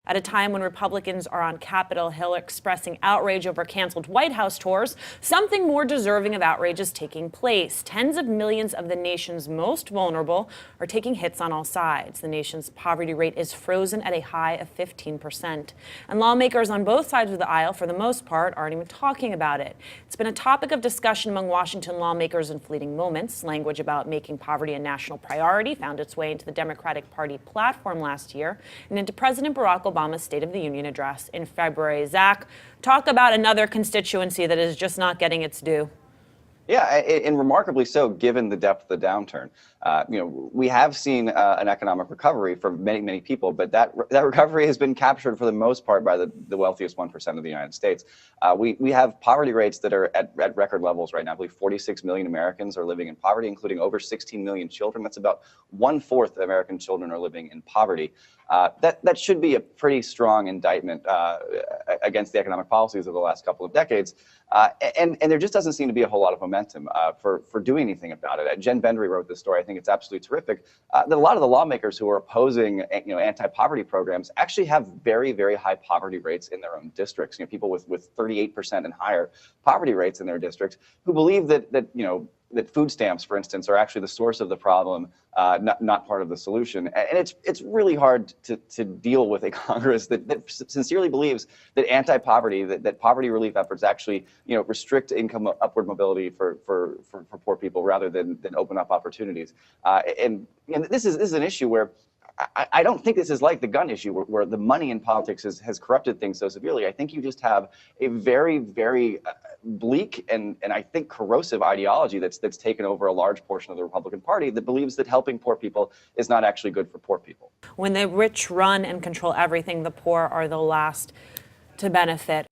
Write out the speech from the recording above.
At a time when Republicans are on Capitol Hill expressing outrage over canceled White House tours, something more deserving of outrage is taking place. Tens of millions of the nation's most vulnerable are taking hits on all sides. The nation's poverty rate is frozen at a high of 15%. And lawmakers on both sides of the aisle, for the most part, aren't even talking about it. It's been a topic of discussion among Washington lawmakers in fleeting moments. Language about making poverty a national priority found its way into the Democratic Party platform last year and into President Barack Obama's State of the Union address in February. Zach, talk about another constituency that is just not getting its due. Yeah, and remarkably so, given the depth of the downturn. We have seen an economic recovery for many, many people, but that recovery has been captured for the most part by the wealthiest 1% of the United States. We have poverty rates that are at record levels right now. I believe 46 million Americans are living in poverty, including over 16 million children. That's about 1/4 of American children are living in poverty. That should be a pretty strong indictment against the economic policies of the last couple of decades. And there just doesn't seem to be a whole lot of momentum for doing anything about it. Jen Bendry wrote this story. I think it's absolutely terrific. That a lot of the lawmakers who are opposing anti-poverty programs actually have very, very high poverty rates in their own districts. People with 38% and higher poverty rates in their districts who believe that food stamps, for instance, are actually the source of the problem, not part of the solution. And it's really hard to deal with a Congress that sincerely believes that anti-poverty, that poverty relief efforts actually restrict income upward mobility for poor people rather than open up opportunities. And this is an issue where I don't think this is like the gun issue where the money in politics has corrupted things so severely. I think you just have a very, very bleak and I think corrosive ideology that's taken over a large portion of the Republican Party that believes that helping poor people is not actually good for poor people. When the rich run and control everything, the poor are the last to benefit.